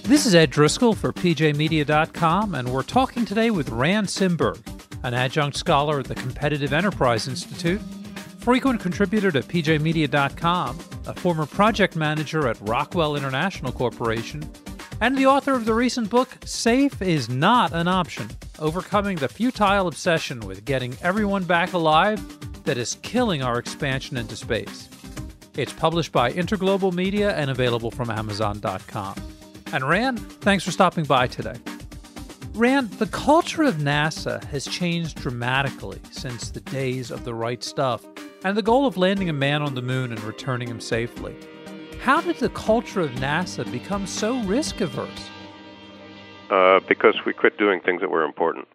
This is Ed Driscoll for PJmedia.com, and we're talking today with Rand Simberg, an adjunct scholar at the Competitive Enterprise Institute, frequent contributor to PJmedia.com, a former project manager at Rockwell International Corporation, and the author of the recent book, Safe is Not an Option, Overcoming the Futile Obsession with Getting Everyone Back Alive that is Killing Our Expansion into Space. It's published by Interglobal Media and available from Amazon.com. And Rand, thanks for stopping by today. Rand, the culture of NASA has changed dramatically since the days of the right stuff and the goal of landing a man on the moon and returning him safely. How did the culture of NASA become so risk-averse? Because we quit doing things that were important.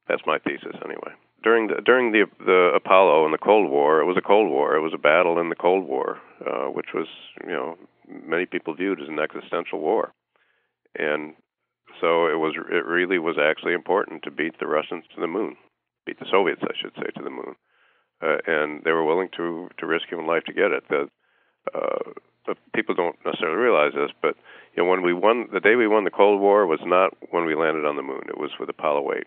That's my thesis, anyway. During the Apollo and the Cold War, it was a Cold War. It was a battle in the Cold War, which was, many people viewed as an existential war, and so it really was actually important to beat the Russians to the moon, beat the Soviets, I should say, to the moon, and they were willing to risk human life to get it. The people don't necessarily realize this, but when we won, the day we won the Cold War was not when we landed on the moon. It was with Apollo 8,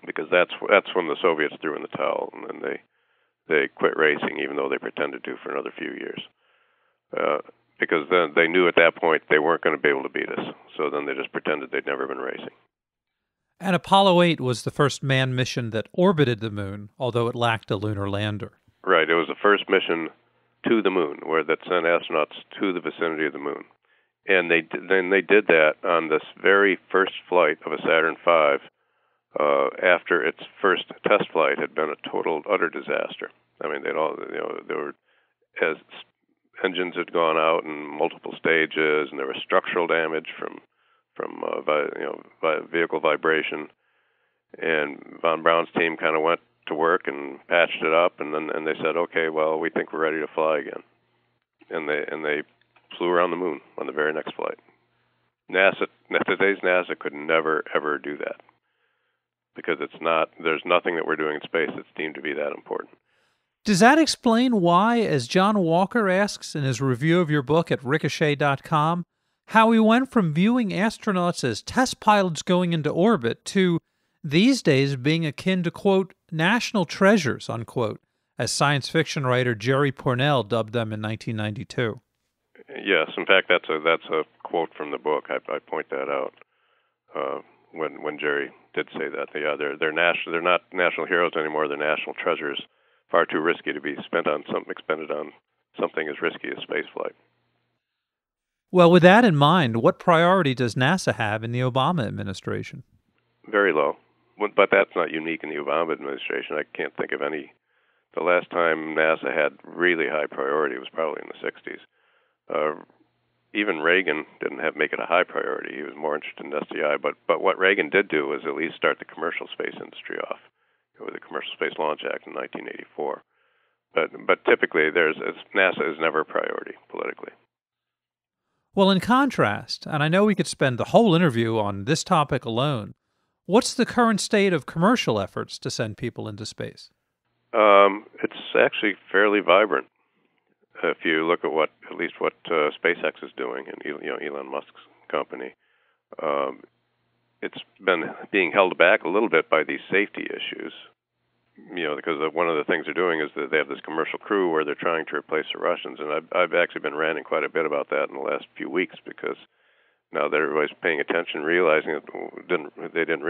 because that's when the Soviets threw in the towel, and then they quit racing, even though they pretended to for another few years. Because then they knew at that point they weren't going to be able to beat us. So then they just pretended they'd never been racing. And Apollo 8 was the first manned mission that orbited the moon, although it lacked a lunar lander. Right. It was the first mission to the moon, where that sent astronauts to the vicinity of the moon. And they did that on this very first flight of a Saturn V, after its first test flight had been a total, utter disaster. I mean, they were as engines had gone out in multiple stages, and there was structural damage from vehicle vibration. And von Braun's team kind of went to work and patched it up, and they said, okay, well, we think we're ready to fly again. And they flew around the moon on the very next flight. Today's NASA could never ever do that, because there's nothing that we're doing in space that's deemed to be that important. Does that explain why, as John Walker asks in his review of your book at Ricochet.com, how we went from viewing astronauts as test pilots going into orbit to, these days, being akin to, quote, national treasures, unquote, as science fiction writer Jerry Pournelle dubbed them in 1992? Yes, in fact, that's a quote from the book. I point that out when Jerry did say that. They're not national heroes anymore. They're national treasures. Far too risky to be expended on something as risky as spaceflight. Well, with that in mind, what priority does NASA have in the Obama administration? Very low. But that's not unique in the Obama administration. I can't think of any. The last time NASA had really high priority was probably in the 60s. Even Reagan didn't make it a high priority. He was more interested in SDI. But what Reagan did do was at least start the commercial space industry off with the Commercial Space Launch Act in 1984. But typically, NASA is never a priority politically. Well, in contrast, and I know we could spend the whole interview on this topic alone, what's the current state of commercial efforts to send people into space? It's actually fairly vibrant. If you look at what SpaceX is doing, and Elon Musk's company, it's been being held back a little bit by these safety issues. Because one of the things they're doing is that they have this commercial crew where they're trying to replace the Russians, and I've actually been ranting quite a bit about that in the last few weeks, because now that everybody's paying attention, realizing that if they didn't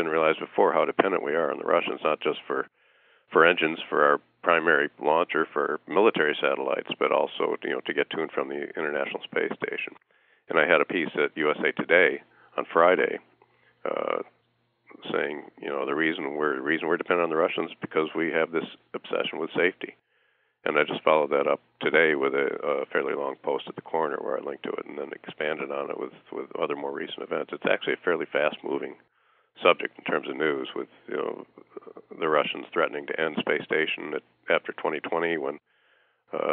realize before how dependent we are on the Russians, not just for engines for our primary launcher for military satellites, but also to get to and from the International Space Station. And I had a piece at USA Today on Friday saying, the reason we're dependent on the Russians is because we have this obsession with safety. And I just followed that up today with a fairly long post at the Corner where I linked to it and then expanded on it with other more recent events. It's actually a fairly fast-moving subject in terms of news, with the Russians threatening to end space station after 2020, when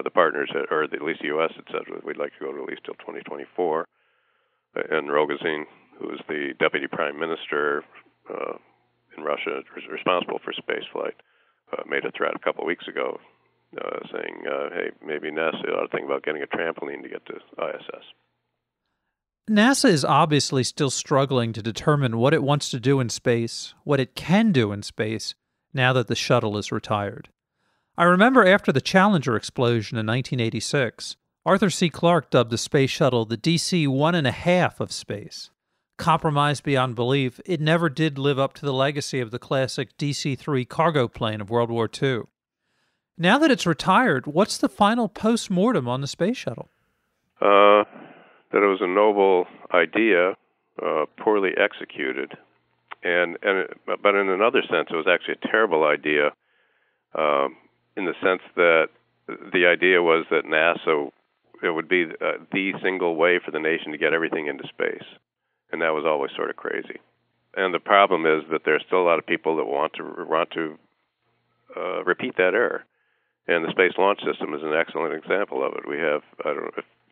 the partners, or at least the U.S., had said we'd like to go to at least till 2024. And Rogozin, who is the deputy prime minister in Russia responsible for spaceflight, made a threat a couple of weeks ago saying, hey, maybe NASA ought to think about getting a trampoline to get to ISS. NASA is obviously still struggling to determine what it wants to do in space, what it can do in space, now that the shuttle is retired. I remember after the Challenger explosion in 1986, Arthur C. Clarke dubbed the space shuttle the DC-1.5 of space. Compromised beyond belief, it never did live up to the legacy of the classic DC-3 cargo plane of World War II. Now that it's retired, what's the final post-mortem on the space shuttle? That it was a noble idea, poorly executed, but in another sense, it was actually a terrible idea, in the sense that the idea was that NASA, it would be the single way for the nation to get everything into space, and that was always sort of crazy. And the problem is that there's still a lot of people that want to repeat that error, and the Space Launch System is an excellent example of it. We have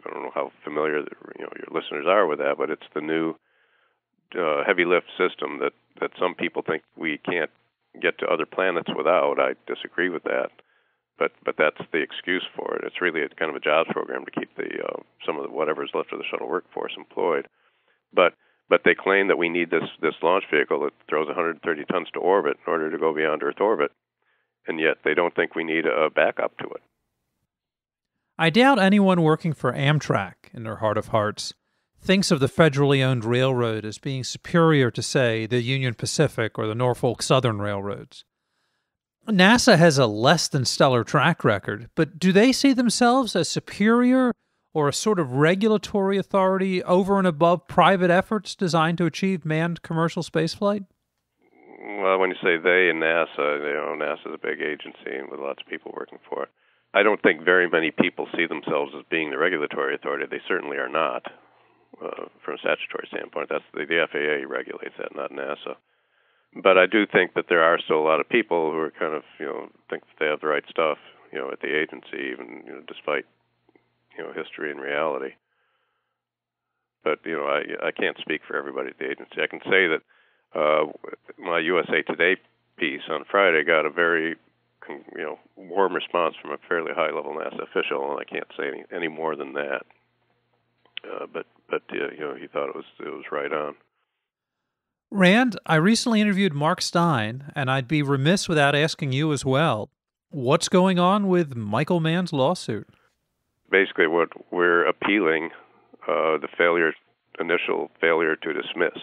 I don't know how familiar your listeners are with that, but it's the new heavy lift system that some people think we can't get to other planets without. I disagree with that, but that's the excuse for it. It's really kind of a jobs program to keep some of whatever's left of the shuttle workforce employed. But they claim that we need this launch vehicle that throws 130 tons to orbit in order to go beyond Earth orbit, and yet they don't think we need a backup to it. I doubt anyone working for Amtrak, in their heart of hearts, thinks of the federally owned railroad as being superior to, say, the Union Pacific or the Norfolk Southern railroads. NASA has a less than stellar track record, but do they see themselves as superior or a sort of regulatory authority over and above private efforts designed to achieve manned commercial spaceflight? Well, when you say they and NASA, NASA's a big agency with lots of people working for it. I don't think very many people see themselves as being the regulatory authority. They certainly are not, from a statutory standpoint. That's the FAA regulates that, not NASA. But I do think that there are still a lot of people who are kind of, think that they have the right stuff, at the agency, even, despite, history and reality. But, I can't speak for everybody at the agency. I can say that my USA Today piece on Friday got a very warm response from a fairly high-level NASA official, and I can't say any more than that. But he thought it was right on. Rand, I recently interviewed Mark Stein, and I'd be remiss without asking you as well. What's going on with Michael Mann's lawsuit? Basically, what we're appealing the initial failure to dismiss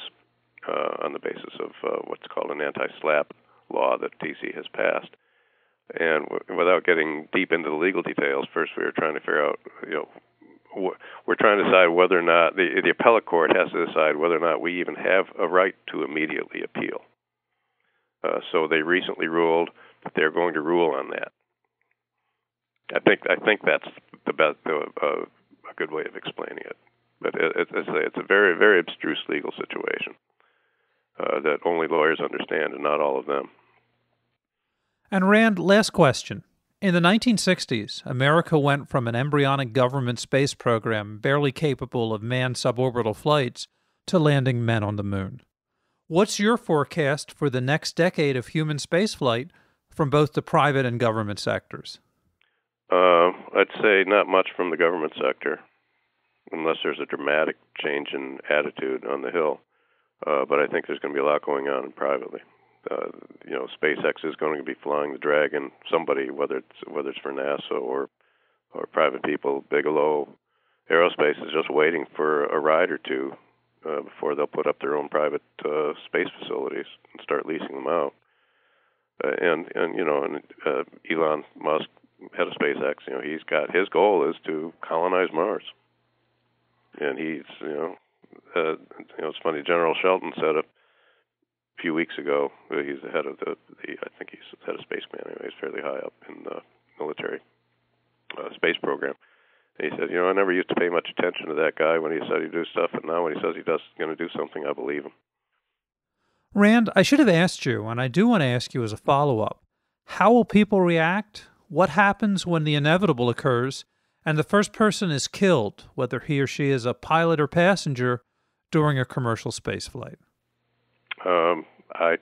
on the basis of what's called an anti-SLAPP law that DC has passed. And without getting deep into the legal details, first we were trying to figure out, we're trying to decide whether or not the appellate court has to decide whether or not we even have a right to immediately appeal. So they recently ruled that they're going to rule on that. I think that's the best, a good way of explaining it. But it's a very, very abstruse legal situation that only lawyers understand, and not all of them. And Rand, last question. In the 1960s, America went from an embryonic government space program barely capable of manned suborbital flights to landing men on the moon. What's your forecast for the next decade of human spaceflight from both the private and government sectors? I'd say not much from the government sector, unless there's a dramatic change in attitude on the Hill. But I think there's going to be a lot going on privately. SpaceX is going to be flying the Dragon. Somebody, whether it's for NASA or private people, Bigelow Aerospace is just waiting for a ride or two before they'll put up their own private space facilities and start leasing them out. And Elon Musk, head of SpaceX, he's got his goal is to colonize Mars. And he's it's funny. General Shelton said a few weeks ago. He's the head of I think he's the head of Space Command. Anyway, he's fairly high up in the military space program. And he said, I never used to pay much attention to that guy when he said he'd do stuff, but now when he says he's going to do something, I believe him. Rand, I should have asked you, and I do want to ask you as a follow-up. How will people react? What happens when the inevitable occurs and the first person is killed, whether he or she is a pilot or passenger, during a commercial space flight? I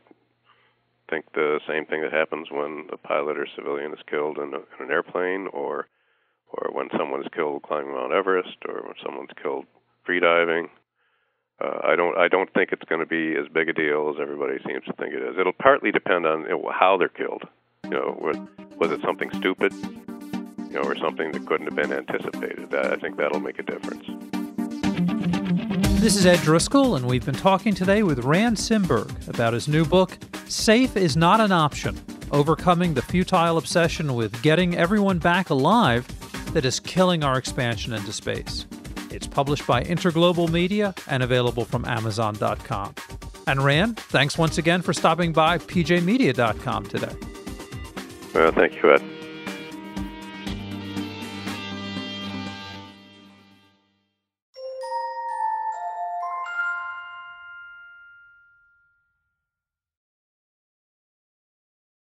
think the same thing that happens when a pilot or civilian is killed in an airplane, or when someone is killed climbing Mount Everest, or when someone's killed freediving. I don't think it's going to be as big a deal as everybody seems to think it is. It'll partly depend on how they're killed. Was it something stupid, or something that couldn't have been anticipated? I think that'll make a difference. This is Ed Driscoll, and we've been talking today with Rand Simberg about his new book, Safe is Not an Option: Overcoming the Futile Obsession with Getting Everyone Back Alive that is Killing Our Expansion into Space. It's published by Interglobal Media and available from Amazon.com. And Rand, thanks once again for stopping by PJmedia.com today. Well, thank you, Ed.